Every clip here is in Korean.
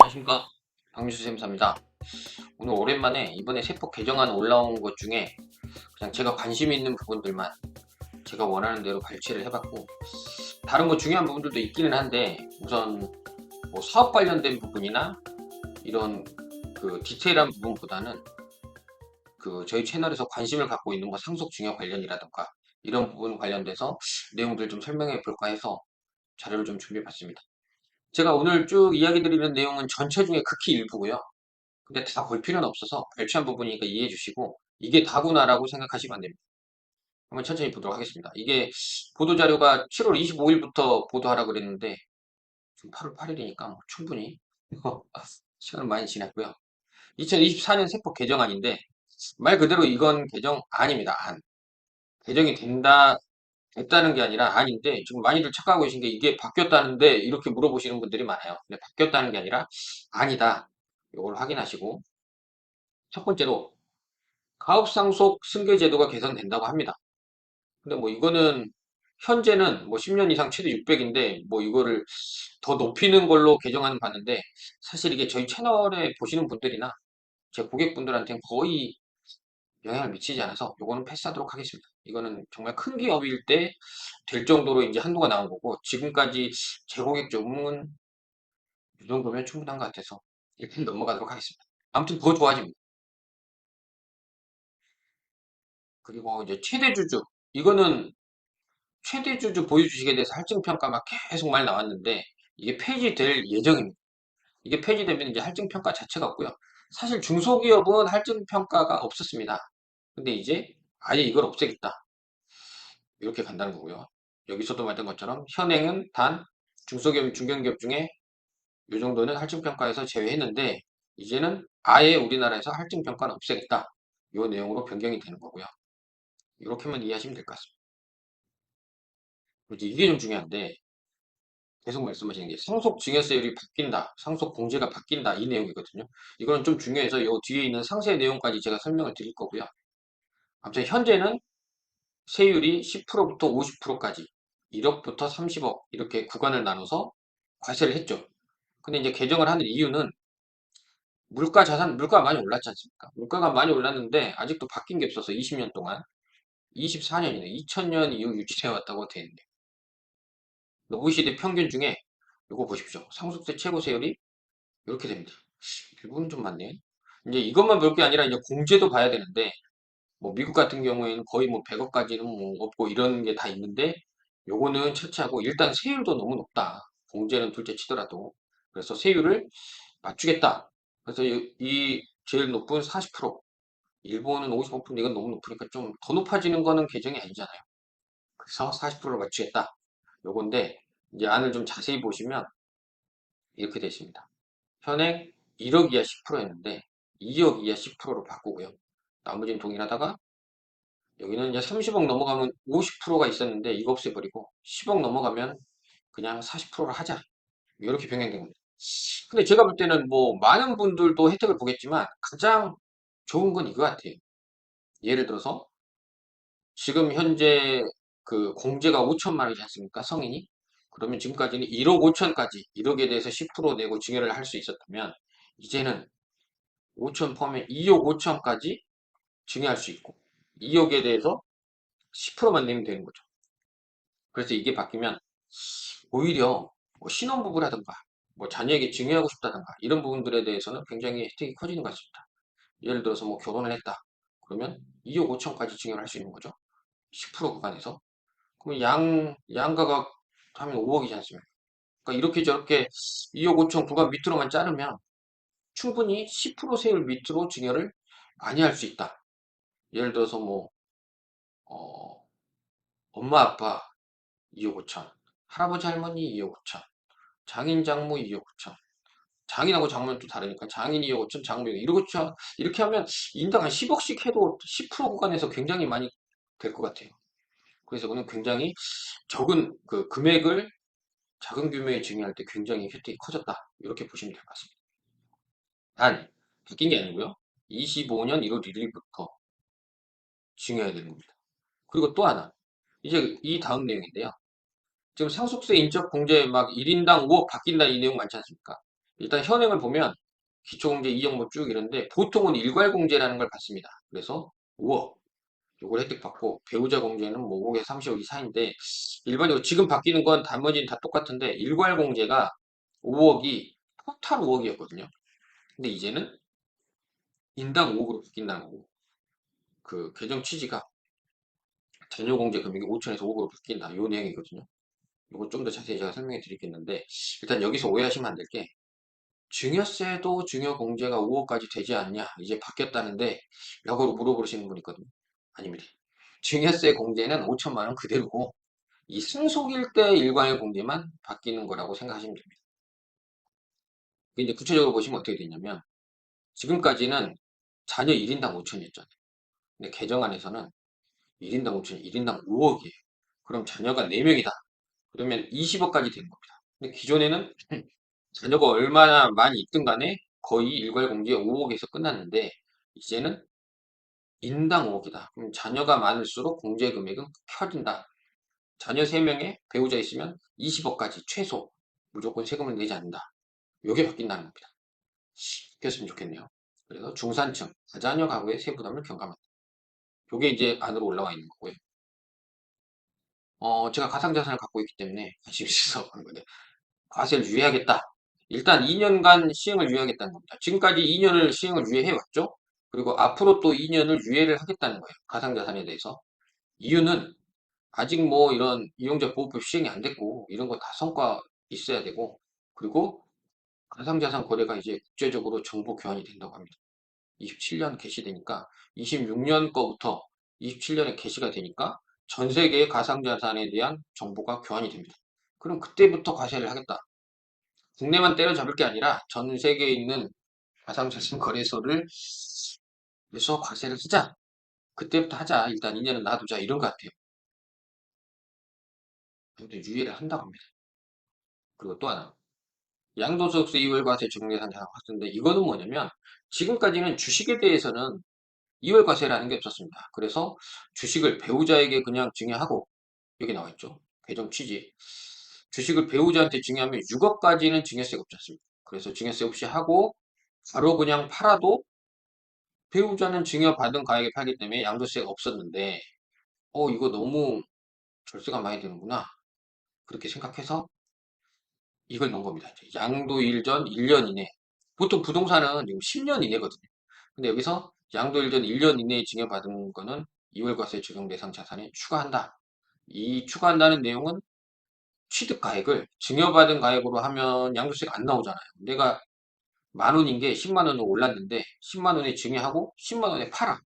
안녕하십니까, 박미수 쌤사입니다. 오늘 오랜만에 이번에 세법 개정안 올라온 것 중에 그냥 제가 관심 있는 부분들만 제가 원하는 대로 발췌를 해봤고, 다른 뭐 중요한 부분들도 있기는 한데, 우선 뭐 사업 관련된 부분이나 이런 그 디테일한 부분보다는 그 저희 채널에서 관심을 갖고 있는 뭐 상속 증여 관련이라던가 이런 부분 관련돼서 내용들 좀 설명해 볼까 해서 자료를 좀 준비해 봤습니다. 제가 오늘 쭉 이야기 드리는 내용은 전체 중에 극히 일부고요. 근데 다 볼 필요는 없어서 발췌한 부분이니까 이해해 주시고 이게 다구나라고 생각하시면 안 됩니다. 한번 천천히 보도록 하겠습니다. 이게 보도자료가 7월 25일부터 보도하라 그랬는데 지금 8월 8일이니까 뭐 충분히 시간은 많이 지났고요. 2024년 세법 개정안인데 말 그대로 이건 개정안입니다. 안. 개정이 됐다는 게 아니라 아닌데 지금 많이들 착각하고 계신 게 이게 바뀌었다는데 이렇게 물어보시는 분들이 많아요. 근데 바뀌었다는 게 아니라 아니다. 이걸 확인하시고 첫 번째로 가업상속 승계제도가 개선된다고 합니다. 근데 뭐 이거는 현재는 뭐 10년 이상 최대 600인데 뭐 이거를 더 높이는 걸로 개정하는 봤는데 사실 이게 저희 채널에 보시는 분들이나 제 고객분들한테는 거의 영향을 미치지 않아서 이거는 패스하도록 하겠습니다. 이거는 정말 큰 기업일 때 될 정도로 이제 한도가 나온 거고 지금까지 제 고객 중은 이 정도면 충분한 것 같아서 일단 넘어가도록 하겠습니다. 아무튼 더 좋아집니다. 그리고 이제 최대 주주 이거는 최대 주주 보유 주식에 대해서 할증 평가가 계속 말 나왔는데 이게 폐지될 예정입니다. 이게 폐지되면 이제 할증 평가 자체가 없고요. 사실 중소기업은 할증 평가가 없었습니다. 근데 이제 아예 이걸 없애겠다. 이렇게 간다는 거고요. 여기서도 말했던 것처럼 현행은 단 중소기업, 중견기업 중에 이 정도는 할증 평가에서 제외했는데 이제는 아예 우리나라에서 할증 평가는 없애겠다. 이 내용으로 변경이 되는 거고요. 이렇게만 이해하시면 될 것 같습니다. 그리고 이제 이게 좀 중요한데 계속 말씀하시는 게 상속 증여세율이 바뀐다, 상속 공제가 바뀐다 이 내용이거든요. 이거는 좀 중요해서 이 뒤에 있는 상세 내용까지 제가 설명을 드릴 거고요. 아무튼 현재는 세율이 10%부터 50%까지 1억부터 30억 이렇게 구간을 나눠서 과세를 했죠. 근데 이제 개정을 하는 이유는 물가 자산, 물가가 많이 올랐지 않습니까? 물가가 많이 올랐는데 아직도 바뀐 게 없어서 20년 동안 24년이네. 2000년 이후 유지되어 왔다고 되어 있네요. OECD 평균 중에 이거 보십시오. 상속세 최고 세율이 이렇게 됩니다. 일부는 좀 많네. 이제 이것만 볼 게 아니라 이제 공제도 봐야 되는데, 뭐 미국 같은 경우에는 거의 뭐 100억까지는 뭐 없고 이런 게 다 있는데, 요거는 차치하고 일단 세율도 너무 높다. 공제는 둘째 치더라도. 그래서 세율을 맞추겠다. 그래서 이 제일 높은 40%, 일본은 55%, 이건 너무 높으니까 좀 더 높아지는 거는 개정이 아니잖아요. 그래서 40%를 맞추겠다. 요건데, 이제 안을 좀 자세히 보시면 이렇게 되어 있습니다. 현행 1억 이하 10%였는데 2억 이하 10%로 바꾸고요. 나머지는 동일하다가 여기는 이제 30억 넘어가면 50%가 있었는데 이거 없애버리고 10억 넘어가면 그냥 40%를 하자. 이렇게 변경된 겁니다. 근데 제가 볼 때는 뭐 많은 분들도 혜택을 보겠지만 가장 좋은 건 이거 같아요. 예를 들어서 지금 현재 그 공제가 5천만 원이지 않습니까? 성인이. 그러면 지금까지는 1억 5천까지 1억에 대해서 10% 내고 증여를 할 수 있었다면 이제는 5천 포함해 2억 5천까지 증여할 수 있고 2억에 대해서 10%만 내면 되는 거죠. 그래서 이게 바뀌면 오히려 뭐 신혼부부라든가 뭐 자녀에게 증여하고 싶다든가 이런 부분들에 대해서는 굉장히 혜택이 커지는 것 같습니다. 예를 들어서 뭐 결혼을 했다. 그러면 2억 5천까지 증여를 할 수 있는 거죠. 10% 구간에서. 그러면 양가가 하면 5억이지 않습니까? 그러니까 이렇게 저렇게 2억 5천 구간 밑으로만 자르면 충분히 10% 세율 밑으로 증여를 많이 할 수 있다. 예를 들어서 뭐 어, 엄마 아빠 2억 5천, 할아버지 할머니 2억 5천, 장인 장모 2억 5천. 장인하고 장모는 또 다르니까 장인 2억 5천, 장모 2억 5천. 이렇게 하면 인당 한 10억씩 해도 10% 구간에서 굉장히 많이 될 것 같아요. 그래서 그는 굉장히 적은 그 금액을 작은 규모의 증여할 때 굉장히 혜택이 커졌다. 이렇게 보시면 될 것 같습니다. 단, 바뀐 게 아니고요. 25년 1월 1일부터 증여해야 되는 겁니다. 그리고 또 하나. 이제 이 다음 내용인데요. 지금 상속세 인적 공제 막 1인당 5억 바뀐다 이 내용 많지 않습니까? 일단 현행을 보면 기초공제 2억 뭐쭉 이런데 보통은 일괄공제라는 걸 받습니다. 그래서 5억 요걸 혜택받고 배우자 공제는 뭐 5억에 30억 이상인데 일반적으로 지금 바뀌는 건 나머지는 다 똑같은데 일괄공제가 5억이 토탈 5억이었거든요. 근데 이제는 인당 5억으로 바뀐다는 거고 그 개정 취지가 자녀공제 금액이 5천에서 5억으로 바뀐다 요 내용이거든요. 이거 좀 더 자세히 제가 설명해 드리겠는데 일단 여기서 오해하시면 안 될 게 증여세도 증여공제가 5억까지 되지 않냐 이제 바뀌었다는데 라고 물어보시는 분 있거든요. 아닙니다. 증여세 공제는 5천만 원 그대로고 이 승속일 때 일괄 공제만 바뀌는 거라고 생각하시면 됩니다. 이제 구체적으로 보시면 어떻게 되냐면 지금까지는 자녀 1인당 5천이었잖아요. 근데 개정안에서는 1인당 5천, 1인당 5억이에요. 그럼 자녀가 4명이다. 그러면 20억까지 되는 겁니다. 근데 기존에는 자녀가 얼마나 많이 있든 간에 거의 일괄공제 5억에서 끝났는데 이제는 인당 5억이다. 그럼 자녀가 많을수록 공제 금액은 커진다. 자녀 3명에 배우자 있으면 20억까지 최소 무조건 세금을 내지 않는다. 요게 바뀐다는 겁니다. 바뀌었으면 좋겠네요. 그래서 중산층, 다자녀 가구의 세부담을 경감한다. 요게 이제 안으로 올라와 있는 거고요. 제가 가상자산을 갖고 있기 때문에 관심 있어서 하는 건데 과세를 유예하겠다. 일단 2년간 시행을 유예하겠다는 겁니다. 지금까지 2년을 시행을 유예해왔죠. 그리고 앞으로 또 2년을 유예를 하겠다는 거예요. 가상자산에 대해서. 이유는 아직 뭐 이런 이용자 보호법 시행이 안 됐고 이런 거 다 성과 있어야 되고 그리고 가상자산 거래가 이제 국제적으로 정보 교환이 된다고 합니다. 27년 개시되니까 26년 거부터 27년에 개시가 되니까 전 세계의 가상자산에 대한 정보가 교환이 됩니다. 그럼 그때부터 과세를 하겠다. 국내만 때려잡을 게 아니라 전 세계에 있는 가상자산 거래소를 해서 과세를 하자. 그때부터 하자. 일단 2년은 놔두자. 이런 것 같아요. 아무튼 유예를 한다고 합니다. 그리고 또 하나. 양도소득세 이월과세 적용대상 자산 확대인데 이거는 뭐냐면 지금까지는 주식에 대해서는 이월과세라는 게 없었습니다. 그래서 주식을 배우자에게 그냥 증여하고 여기 나와 있죠. 개정 취지. 주식을 배우자한테 증여하면 6억까지는 증여세가 없지 않습니까? 그래서 증여세 없이 하고 바로 그냥 팔아도 배우자는 증여받은 가액에 팔기 때문에 양도세가 없었는데 이거 너무 절세가 많이 되는구나. 그렇게 생각해서 이걸 넣은 겁니다. 이제 양도일 전 1년 이내. 보통 부동산은 지금 10년 이내거든요. 근데 여기서 양도일 전 1년 이내에 증여받은 거는 이월과세 적용 대상 자산에 추가한다. 이 추가한다는 내용은 취득가액을 증여받은 가액으로 하면 양도세가 안 나오잖아요. 내가 만 원인 게 10만 원으로 올랐는데 10만 원에 증여하고 10만 원에 팔아.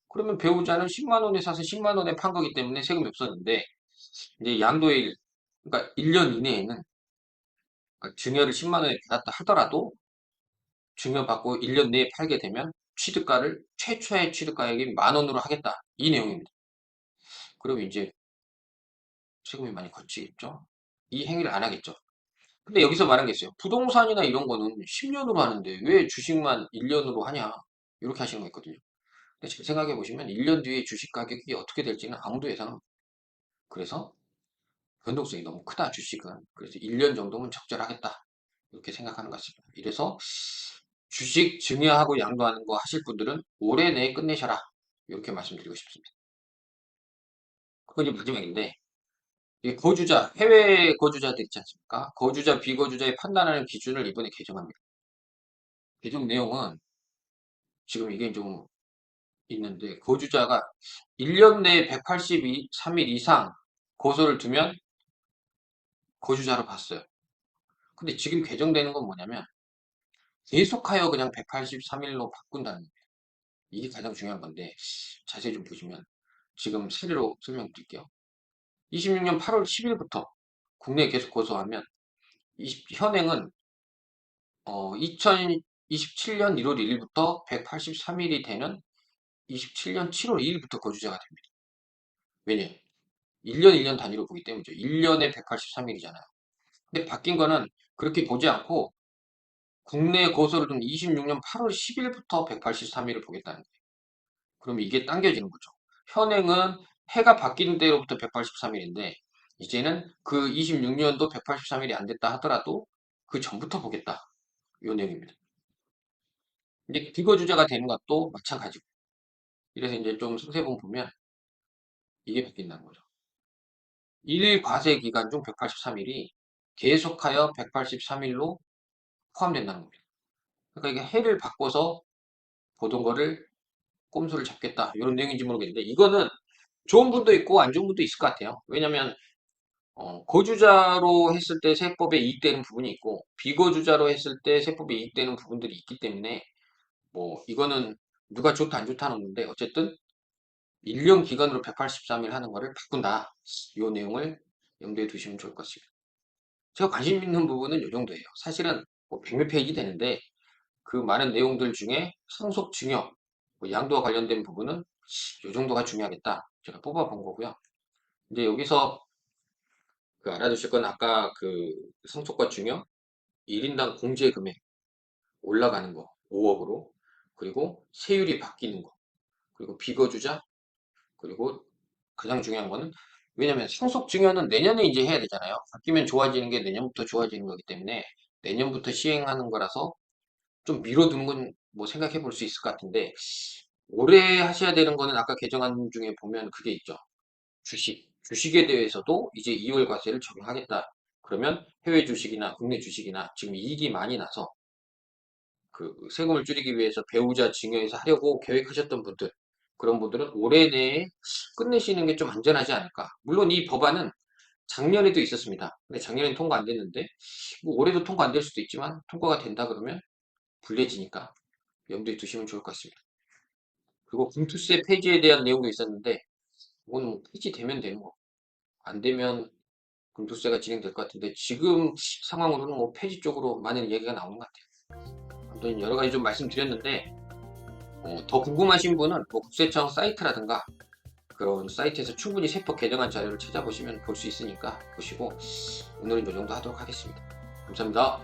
그러면 배우자는 10만 원에 사서 10만 원에 판 거기 때문에 세금이 없었는데 이제 양도일 그러니까 1년 이내에는 그러니까 증여를 10만 원에 받았다 하더라도 증여받고 1년 내에 팔게 되면 취득가를 최초의 취득가액이 만 원으로 하겠다. 이 내용입니다. 그럼 이제 세금이 많이 거치겠죠? 이 행위를 안 하겠죠. 근데 여기서 말한 게 있어요. 부동산이나 이런 거는 10년으로 하는데 왜 주식만 1년으로 하냐? 이렇게 하시는 거 있거든요. 근데 제 생각해 보시면 1년 뒤에 주식 가격이 어떻게 될지는 아무도 예상 못. 그래서 변동성이 너무 크다 주식은. 그래서 1년 정도면 적절하겠다. 이렇게 생각하는 것 같습니다. 이래서 주식 증여하고 양도하는 거 하실 분들은 올해 내에 끝내셔라. 이렇게 말씀드리고 싶습니다. 그건 이제 마지막인데 이 거주자, 해외 거주자들 있지 않습니까? 거주자, 비거주자의 판단하는 기준을 이번에 개정합니다. 개정 내용은 지금 이게 좀 있는데 거주자가 1년 내에 183일 이상 거소를 두면 거주자로 봤어요. 근데 지금 개정되는 건 뭐냐면 계속하여 그냥 183일로 바꾼다는 거예요. 이게 가장 중요한 건데 자세히 좀 보시면 지금 사례로 설명드릴게요. 26년 8월 10일부터 국내에 계속 거소하면 현행은 2027년 1월 1일부터 183일이 되는 27년 7월 2일부터 거주자가 됩니다. 왜냐? 1년 1년 단위로 보기 때문이죠. 1년에 183일이잖아요. 근데 바뀐 거는 그렇게 보지 않고 국내 거소를 둔 26년 8월 10일부터 183일을 보겠다는 거예요. 그럼 이게 당겨지는 거죠. 현행은 해가 바뀌는 때로부터 183일인데 이제는 그 26년도 183일이 안 됐다 하더라도 그 전부터 보겠다. 요 내용입니다. 이제 비거주자가 되는 것도 마찬가지고. 이래서 이제 좀 상세본 보면 이게 바뀐다는 거죠. 1일 과세 기간 중 183일이 계속하여 183일로 포함된다는 겁니다. 그러니까 이게 해를 바꿔서 보던 거를 꼼수를 잡겠다 이런 내용인지 모르겠는데 이거는 좋은 분도 있고 안 좋은 분도 있을 것 같아요. 왜냐면 거주자로 했을 때 세법에 이익되는 부분이 있고 비거주자로 했을 때 세법에 이익되는 부분들이 있기 때문에 뭐 이거는 누가 좋다 안 좋다는 없는데 어쨌든 1년 기간으로 183일 하는 거를 바꾼다. 이 내용을 염두에 두시면 좋을 것 같습니다. 제가 관심 있는 부분은 이 정도예요. 사실은 뭐 100몇 페이지 되는데 그 많은 내용들 중에 상속 증여, 뭐 양도와 관련된 부분은 이 정도가 중요하겠다. 제가 뽑아본 거고요. 이제 여기서 그 알아두실 건 아까 그 상속과 증여 1인당 공제 금액 올라가는 거 5억으로 그리고 세율이 바뀌는 거 그리고 비거주자 그리고 가장 중요한 거는 왜냐면 상속 증여는 내년에 이제 해야 되잖아요. 바뀌면 좋아지는 게 내년부터 좋아지는 거기 때문에 내년부터 시행하는 거라서 좀 미뤄두는 건 뭐 생각해 볼 수 있을 것 같은데 올해 하셔야 되는 거는 아까 개정안 중에 보면 그게 있죠. 주식에 대해서도 이제 2월 과세를 적용하겠다. 그러면 해외 주식이나 국내 주식이나 지금 이익이 많이 나서 그 세금을 줄이기 위해서 배우자 증여해서 하려고 계획하셨던 분들 그런 분들은 올해 내에 끝내시는 게 좀 안전하지 않을까. 물론 이 법안은 작년에도 있었습니다. 근데 작년엔 통과 안 됐는데 뭐 올해도 통과 안 될 수도 있지만 통과가 된다 그러면 불리해지니까 염두에 두시면 좋을 것 같습니다. 그리고 공투세 폐지에 대한 내용도 있었는데 이건 뭐 폐지되면 되는 거. 안 되면 공투세가 진행될 것 같은데 지금 상황으로는 뭐 폐지 쪽으로 많은 얘기가 나오는 것 같아요. 아무튼 여러 가지 좀 말씀드렸는데 더 궁금하신 분은 뭐 국세청 사이트라든가 그런 사이트에서 충분히 세법 개정안 자료를 찾아보시면 볼 수 있으니까 보시고 오늘은 이 정도 하도록 하겠습니다. 감사합니다.